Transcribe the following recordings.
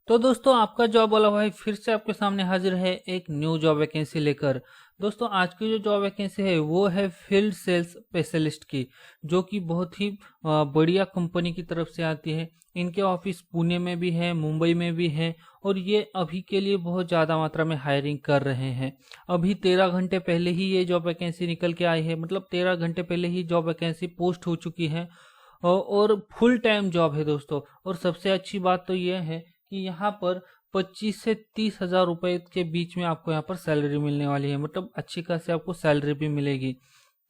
तो दोस्तों आपका जॉब वाला भाई फिर से आपके सामने हाजिर है एक न्यू जॉब वैकेंसी लेकर। दोस्तों आज की जो जॉब वैकेंसी है वो है फील्ड सेल्स स्पेशलिस्ट की, जो कि बहुत ही बढ़िया कंपनी की तरफ से आती है। इनके ऑफिस पुणे में भी है, मुंबई में भी है, और ये अभी के लिए बहुत ज़्यादा मात्रा में हायरिंग कर रहे हैं। अभी 13 घंटे पहले ही ये जॉब वैकेंसी निकल के आई है, मतलब 13 घंटे पहले ही जॉब वैकेंसी पोस्ट हो चुकी है। और फुल टाइम जॉब है दोस्तों। और सबसे अच्छी बात तो ये है कि यहाँ पर 25 से 30 हजार रुपए के बीच में आपको यहाँ पर सैलरी मिलने वाली है, मतलब अच्छी खासी आपको सैलरी भी मिलेगी।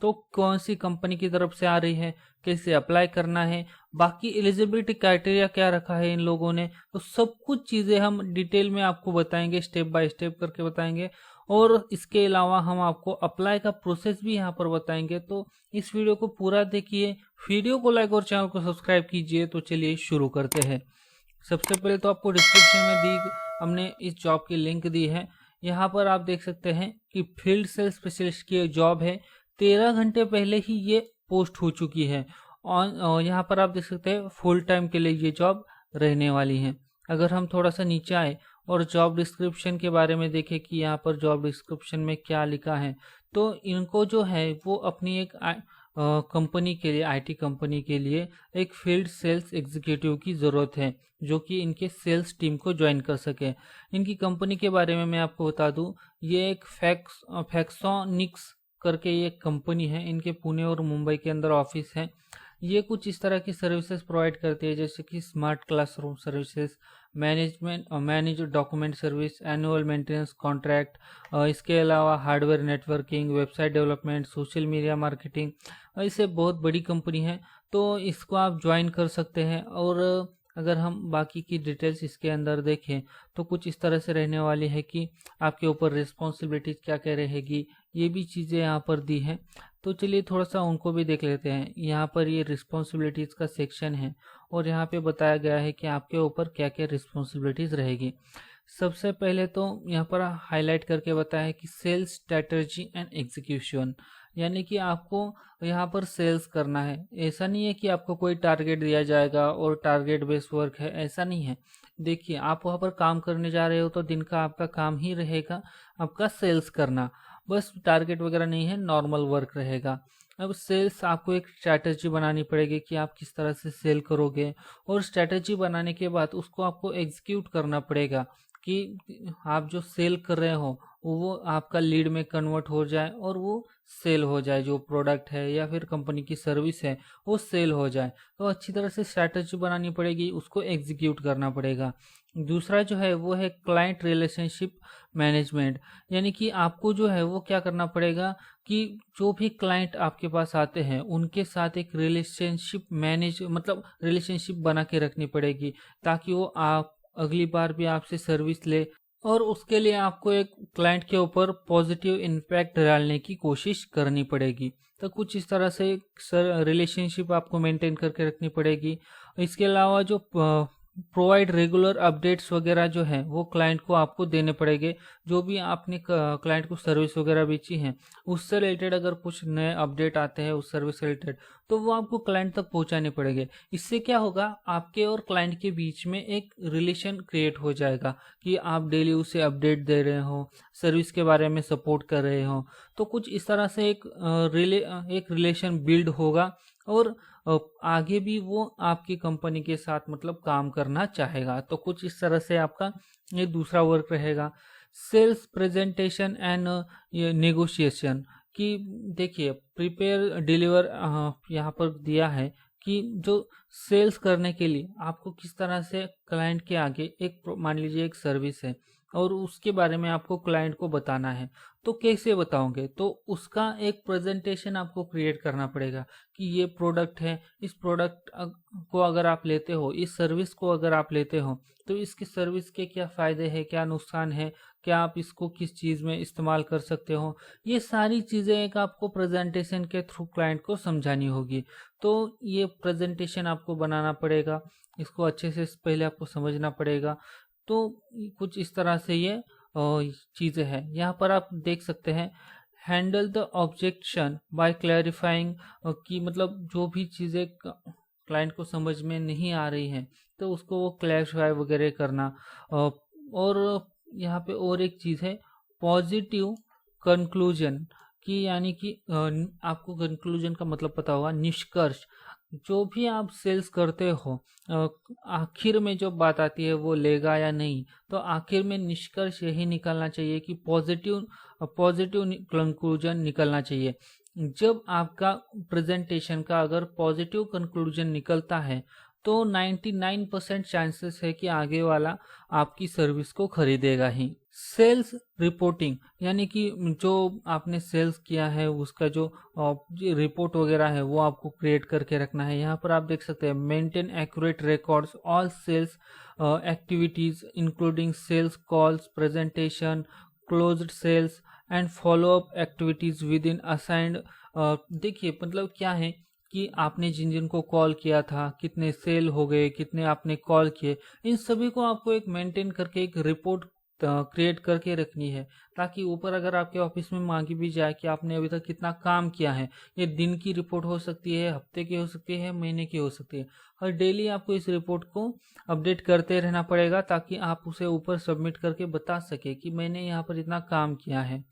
तो कौन सी कंपनी की तरफ से आ रही है, कैसे अप्लाई करना है, बाकी एलिजिबिलिटी क्राइटेरिया क्या रखा है इन लोगों ने, तो सब कुछ चीज़ें हम डिटेल में आपको बताएंगे, स्टेप बाय स्टेप करके बताएंगे। और इसके अलावा हम आपको अप्लाई का प्रोसेस भी यहाँ पर बताएंगे। तो इस वीडियो को पूरा देखिए, वीडियो को लाइक और चैनल को सब्सक्राइब कीजिए। तो चलिए शुरू करते हैं। सबसे पहले तो आपको डिस्क्रिप्शन में दी हमने इस जॉब की लिंक दी है। यहाँ पर आप देख सकते हैं कि फील्ड सेल्स स्पेशलिस्ट की जॉब है। 13 घंटे पहले ही ये पोस्ट हो चुकी है। और यहाँ पर आप देख सकते हैं फुल टाइम के लिए ये जॉब रहने वाली है। अगर हम थोड़ा सा नीचे आए और जॉब डिस्क्रिप्शन के बारे में देखें कि यहाँ पर जॉब डिस्क्रिप्शन में क्या लिखा है, तो इनको जो है वो अपनी एक कंपनी के लिए, आईटी कंपनी के लिए एक फील्ड सेल्स एग्जीक्यूटिव की ज़रूरत है, जो कि इनके सेल्स टीम को ज्वाइन कर सके। इनकी कंपनी के बारे में मैं आपको बता दूं, ये एक फैक्सोनिक्स करके ये कंपनी है। इनके पुणे और मुंबई के अंदर ऑफिस है। ये कुछ इस तरह की सर्विसेज प्रोवाइड करती है, जैसे कि smart classroom services, manage document service, annual maintenance contract, इसके अलावा hardware networking, website development, social media marketing. इसे बहुत बड़ी कंपनी है, तो इसको आप ज्वाइन कर सकते हैं। और अगर हम बाकी की डिटेल्स इसके अंदर देखें तो कुछ इस तरह से रहने वाली है कि आपके ऊपर रिस्पॉन्सिबिलिटीज क्या क्या रहेगी, ये भी चीज़ें यहाँ पर दी हैं। तो चलिए थोड़ा सा उनको भी देख लेते हैं। यहाँ पर ये रिस्पॉन्सिबिलिटीज़ का सेक्शन है, और यहाँ पे बताया गया है कि आपके ऊपर क्या क्या रिस्पॉन्सिबिलिटीज़ रहेगी। सबसे पहले तो यहाँ पर हाईलाइट करके बताया है कि सेल्स स्ट्रेटजी एंड एग्जीक्यूशन, यानी कि आपको यहाँ पर सेल्स करना है। ऐसा नहीं है कि आपको कोई टारगेट दिया जाएगा और टारगेट बेस्ड वर्क है, ऐसा नहीं है। देखिए, आप वहाँ पर काम करने जा रहे हो तो दिन का आपका काम ही रहेगा आपका सेल्स करना, बस टारगेट वगैरह नहीं है, नॉर्मल वर्क रहेगा। अब सेल्स आपको एक स्ट्रैटेजी बनानी पड़ेगी कि आप किस तरह से सेल करोगे, और स्ट्रैटेजी बनाने के बाद उसको आपको एग्जीक्यूट करना पड़ेगा कि आप जो सेल कर रहे हो वो आपका लीड में कन्वर्ट हो जाए और वो सेल हो जाए, जो प्रोडक्ट है या फिर कंपनी की सर्विस है वो सेल हो जाए। तो अच्छी तरह से स्ट्रैटेजी बनानी पड़ेगी, उसको एग्जीक्यूट करना पड़ेगा। दूसरा जो है वो है क्लाइंट रिलेशनशिप मैनेजमेंट, यानी कि आपको जो है वो क्या करना पड़ेगा कि जो भी क्लाइंट आपके पास आते हैं उनके साथ एक रिलेशनशिप मतलब रिलेशनशिप बना के रखनी पड़ेगी, ताकि वो आप अगली बार भी आपसे सर्विस ले। और उसके लिए आपको एक क्लाइंट के ऊपर पॉजिटिव इम्पैक्ट डालने की कोशिश करनी पड़ेगी। तो कुछ इस तरह से रिलेशनशिप आपको मेंटेन करके रखनी पड़ेगी। इसके अलावा जो प्रोवाइड रेगुलर अपडेट्स वगैरह जो है वो क्लाइंट को आपको देने पड़ेंगे। जो भी आपने क्लाइंट को सर्विस वगैरह बेची है उससे रिलेटेड अगर कुछ नए अपडेट आते हैं उस सर्विस से रिलेटेड, तो वो आपको क्लाइंट तक पहुंचाने पड़ेंगे। इससे क्या होगा, आपके और क्लाइंट के बीच में एक रिलेशन क्रिएट हो जाएगा कि आप डेली उसे अपडेट दे रहे हो, सर्विस के बारे में सपोर्ट कर रहे हो। तो कुछ इस तरह से एक रिलेशन बिल्ड होगा, और आगे भी वो आपकी कंपनी के साथ मतलब काम करना चाहेगा। तो कुछ इस तरह से आपका ये दूसरा वर्क रहेगा। सेल्स प्रेजेंटेशन एंड नेगोशिएशन कि देखिए, प्रिपेयर डिलीवर यहाँ पर दिया है कि जो सेल्स करने के लिए आपको किस तरह से क्लाइंट के आगे एक मान लीजिए एक सर्विस है और उसके बारे में आपको क्लाइंट को बताना है, तो कैसे बताओगे? तो उसका एक प्रेजेंटेशन आपको क्रिएट करना पड़ेगा कि ये प्रोडक्ट है, इस प्रोडक्ट को अगर आप लेते हो, इस सर्विस को अगर आप लेते हो, तो इसकी सर्विस के क्या फ़ायदे हैं, क्या नुकसान है, क्या आप इसको किस चीज़ में इस्तेमाल कर सकते हो। ये सारी चीज़ें एक आपको प्रेजेंटेशन के थ्रू क्लाइंट को समझानी होगी। तो ये प्रेजेंटेशन आपको बनाना पड़ेगा, इसको अच्छे से पहले आपको समझना पड़ेगा। तो कुछ इस तरह से ये चीज़ें हैं। यहाँ पर आप देख सकते हैं, handle the objection bye clarifying, कि मतलब जो भी चीज़ें क्लाइंट को समझ में नहीं आ रही हैं तो उसको वो क्लैरिफाई वगैरह करना। और यहाँ पे और एक चीज़ है पॉजिटिव कंक्लूजन की, यानी कि आपको कंक्लूजन का मतलब पता होगा, निष्कर्ष। जो भी आप सेल्स करते हो आखिर में जो बात आती है वो लेगा या नहीं, तो आखिर में निष्कर्ष यही निकलना चाहिए कि पॉजिटिव कंक्लूजन निकलना चाहिए। जब आपका प्रेजेंटेशन का अगर पॉजिटिव कंक्लूजन निकलता है तो 99% चांसेस है कि आगे वाला आपकी सर्विस को खरीदेगा ही। सेल्स रिपोर्टिंग, यानी कि जो आपने सेल्स किया है उसका जो रिपोर्ट वगैरह है वो आपको क्रिएट करके रखना है। यहाँ पर आप देख सकते हैं maintain accurate records all sales activities including sales calls, presentation, closed sales and follow up activities within assigned. देखिए मतलब क्या है कि आपने जिन जिन को कॉल किया था, कितने सेल हो गए, कितने आपने कॉल किए, इन सभी को आपको एक मेंटेन करके एक रिपोर्ट क्रिएट करके रखनी है, ताकि ऊपर अगर आपके ऑफिस में मांगी भी जाए कि आपने अभी तक कितना काम किया है। ये दिन की रिपोर्ट हो सकती है, हफ्ते की हो सकती है, महीने की हो सकती है, और डेली आपको इस रिपोर्ट को अपडेट करते रहना पड़ेगा ताकि आप उसे ऊपर सबमिट करके बता सके कि मैंने यहाँ पर इतना काम किया है।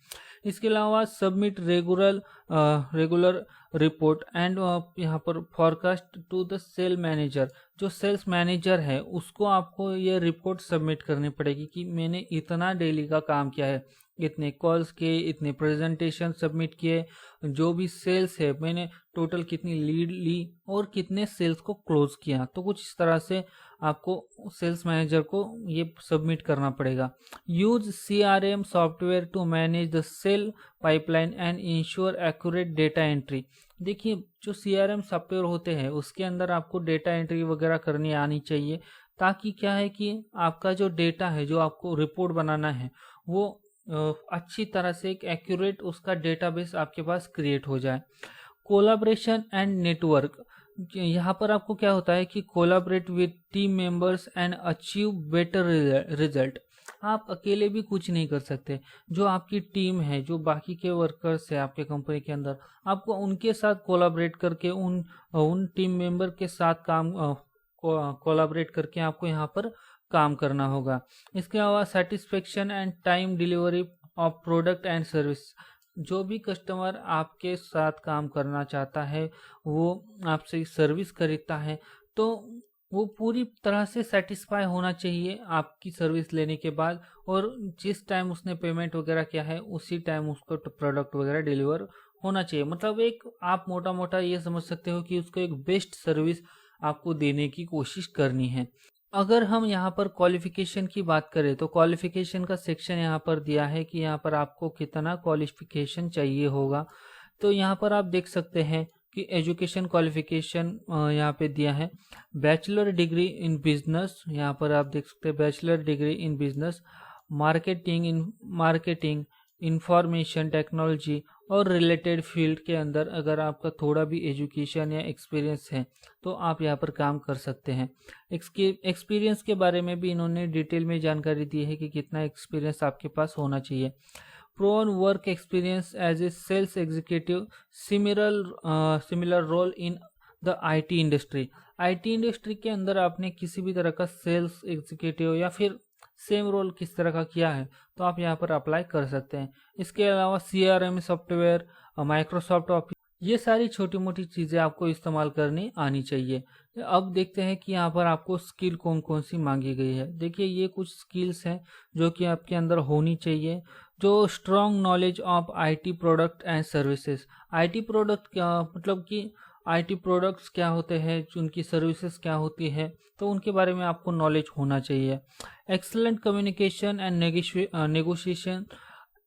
इसके अलावा सबमिट रेगुलर रिपोर्ट एंड यहाँ पर forecast to the sale manager. जो सेल्स मैनेजर है उसको आपको ये रिपोर्ट सबमिट करनी पड़ेगी कि मैंने इतना डेली का काम किया है, इतने कॉल्स किए, इतने प्रेजेंटेशन सबमिट किए, जो भी सेल्स है मैंने टोटल कितनी लीड ली और कितने सेल्स को क्लोज किया। तो कुछ इस तरह से आपको सेल्स मैनेजर को ये सबमिट करना पड़ेगा। Use CRM software to manage the sale pipeline and ensure accurate data entry. देखिए जो CRM सॉफ्टवेयर होते हैं उसके अंदर आपको डेटा एंट्री वगैरह करनी आनी चाहिए, ताकि क्या है कि आपका जो डेटा है, जो आपको रिपोर्ट बनाना है, वो अच्छी तरह से एक एक्यूरेट उसका डेटाबेस आपके पास क्रिएट हो जाए। कोलाब्रेशन एंड नेटवर्क, यहाँ पर आपको क्या होता है कि collaborate with team members and achieve better result. आप अकेले भी कुछ नहीं कर सकते, जो आपकी टीम है, जो बाकी के वर्कर्स है आपके कंपनी के अंदर, आपको उनके साथ कोलाबरेट करके उन टीम मेंबर के साथ कोलाबरेट करके आपको यहाँ पर काम करना होगा। इसके अलावा satisfaction and time delivery of product and service. जो भी कस्टमर आपके साथ काम करना चाहता है, वो आपसे सर्विस खरीदता है, तो वो पूरी तरह से सेटिस्फाई होना चाहिए आपकी सर्विस लेने के बाद, और जिस टाइम उसने पेमेंट वगैरह किया है उसी टाइम उसको प्रोडक्ट वगैरह डिलीवर होना चाहिए। मतलब एक आप मोटा मोटा ये समझ सकते हो कि उसको एक बेस्ट सर्विस आपको देने की कोशिश करनी है। अगर हम यहाँ पर क्वालिफिकेशन की बात करें तो क्वालिफिकेशन का सेक्शन यहाँ पर दिया है कि यहाँ पर आपको कितना क्वालिफिकेशन चाहिए होगा। तो यहाँ पर आप देख सकते हैं कि एजुकेशन क्वालिफिकेशन यहाँ पे दिया है बैचलर डिग्री इन बिजनेस। यहाँ पर आप देख सकते हैं bachelor degree in business, marketing information technology और रिलेटेड फील्ड के अंदर अगर आपका थोड़ा भी एजुकेशन या एक्सपीरियंस है तो आप यहाँ पर काम कर सकते हैं। एक्सपीरियंस के बारे में भी इन्होंने डिटेल में जानकारी दी है कि कितना एक्सपीरियंस आपके पास होना चाहिए। Proven work experience as a sales executive similar role in the IT industry. IT industry के अंदर आपने किसी भी तरह का सेल्स एग्जीक्यूटिव या फिर सेम रोल किस तरह का किया है तो आप यहाँ पर अप्लाई कर सकते हैं। इसके अलावा CRM सॉफ्टवेयर, माइक्रोसॉफ्ट ऑफिस, ये सारी छोटी मोटी चीज़ें आपको इस्तेमाल करनी आनी चाहिए। अब देखते हैं कि यहाँ पर आपको स्किल कौन कौन सी मांगी गई है। देखिए ये कुछ स्किल्स हैं जो कि आपके अंदर होनी चाहिए। जो strong knowledge of IT product and services. IT product क्या मतलब कि IT प्रोडक्ट्स क्या होते हैं, उनकी सर्विसेज क्या होती है, तो उनके बारे में आपको नॉलेज होना चाहिए। Excellent communication and negotiation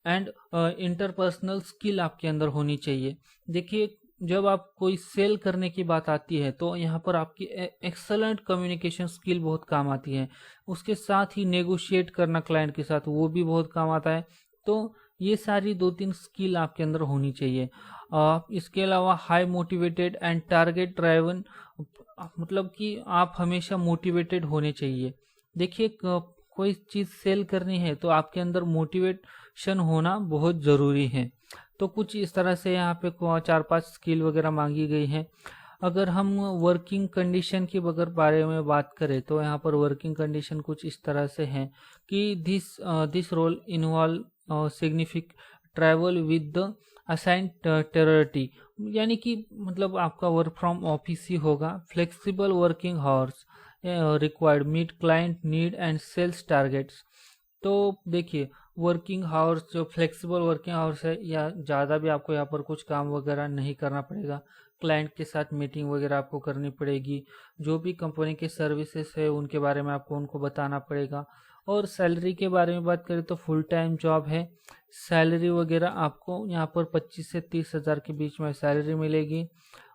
and interpersonal skill आपके अंदर होनी चाहिए। देखिए जब आप कोई सेल करने की बात आती है तो यहाँ पर आपकी एक्सलेंट कम्युनिकेशन स्किल बहुत काम आती है। उसके साथ ही नेगोशिएट करना क्लाइंट के साथ, वो भी बहुत काम आता है। तो ये सारी 2-3 स्किल आपके अंदर होनी चाहिए। इसके अलावा high motivated and target driven, मतलब कि आप हमेशा मोटिवेटेड होने चाहिए। देखिए कोई चीज़ सेल करनी है तो आपके अंदर मोटिवेशन होना बहुत ज़रूरी है। तो कुछ इस तरह से यहाँ पे 4-5 स्किल वगैरह मांगी गई हैं। अगर हम वर्किंग कंडीशन की अगर बारे में बात करें तो यहाँ पर वर्किंग कंडीशन कुछ इस तरह से है कि this role involve significant travel with the assigned territory, यानी कि मतलब आपका वर्क फ्रॉम ऑफिस ही होगा। Flexible working hours required meet client need and sales targets. तो देखिए वर्किंग आवर्स जो फ्लेक्सिबल वर्किंग आवर्स है, या ज़्यादा भी आपको यहाँ पर कुछ काम वगैरह नहीं करना पड़ेगा। क्लाइंट के साथ मीटिंग वगैरह आपको करनी पड़ेगी, जो भी कंपनी के सर्विसेज है उनके बारे में आपको उनको बताना पड़ेगा। और सैलरी के बारे में बात करें तो फुल टाइम जॉब है। सैलरी वगैरह आपको यहाँ पर 25 से 30 हज़ार के बीच में सैलरी मिलेगी।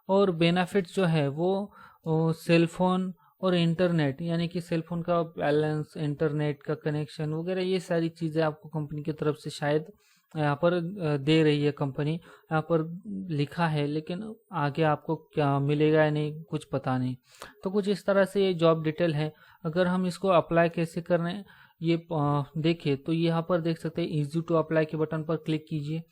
और बेनिफिट्स जो है वो सेलफोन और इंटरनेट, यानी कि सेलफोन का बैलेंस, इंटरनेट का कनेक्शन वगैरह, ये सारी चीज़ें आपको कंपनी की तरफ से शायद यहाँ पर दे रही है कंपनी, यहाँ पर लिखा है, लेकिन आगे आपको क्या मिलेगा या नहीं कुछ पता नहीं। तो कुछ इस तरह से ये जॉब डिटेल है। अगर हम इसको अप्लाई कैसे करने ये देखिए तो यहाँ पर देख सकते हैं इजी टू अप्लाई के बटन पर क्लिक कीजिए।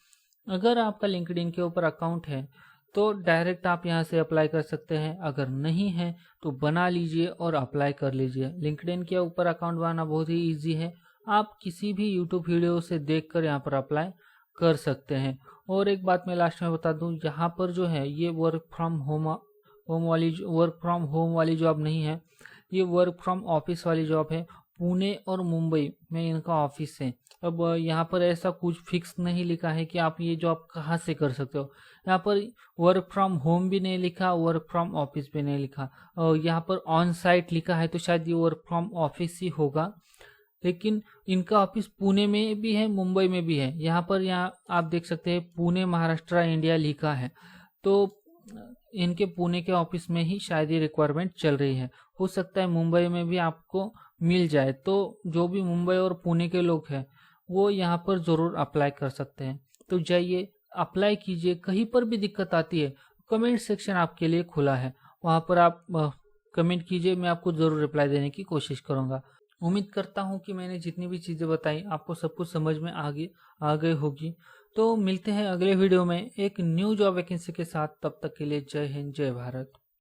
अगर आपका लिंक्डइन के ऊपर अकाउंट है तो डायरेक्ट आप यहाँ से अप्लाई कर सकते हैं, अगर नहीं है तो बना लीजिए और अप्लाई कर लीजिए। लिंक्डइन के ऊपर अकाउंट बनाना बहुत ही इजी है, आप किसी भी यूट्यूब वीडियो से देखकर यहाँ पर अप्लाई कर सकते हैं। और एक बात मैं लास्ट में बता दूं, यहाँ पर जो है ये वर्क फ्रॉम होम वाली जॉब नहीं है, ये वर्क फ्रॉम ऑफिस वाली जॉब है। पुणे और मुंबई में इनका ऑफिस है। अब यहाँ पर ऐसा कुछ फिक्स नहीं लिखा है कि आप ये जॉब कहाँ से कर सकते हो। यहाँ पर वर्क फ्रॉम होम भी नहीं लिखा, वर्क फ्रॉम ऑफिस भी नहीं लिखा, और यहाँ पर ऑन साइट लिखा है, तो शायद ये वर्क फ्रॉम ऑफिस ही होगा। लेकिन इनका ऑफिस पुणे में भी है, मुंबई में भी है। यहाँ आप देख सकते हैं पुणे महाराष्ट्र इंडिया लिखा है, तो इनके पुणे के ऑफिस में ही शायद ये रिक्वायरमेंट चल रही है। हो सकता है मुंबई में भी आपको मिल जाए, तो जो भी मुंबई और पुणे के लोग हैं वो यहाँ पर ज़रूर अप्लाई कर सकते हैं। तो जाइए अप्लाई कीजिए। कहीं पर भी दिक्कत आती है कमेंट सेक्शन आपके लिए खुला है, वहाँ पर आप कमेंट कीजिए, मैं आपको ज़रूर रिप्लाई देने की कोशिश करूँगा। उम्मीद करता हूँ कि मैंने जितनी भी चीज़ें बताई आपको सब कुछ समझ में आ गई होगी। तो मिलते हैं अगले वीडियो में एक न्यू जॉब वैकेंसी के साथ, तब तक के लिए जय हिंद जय भारत।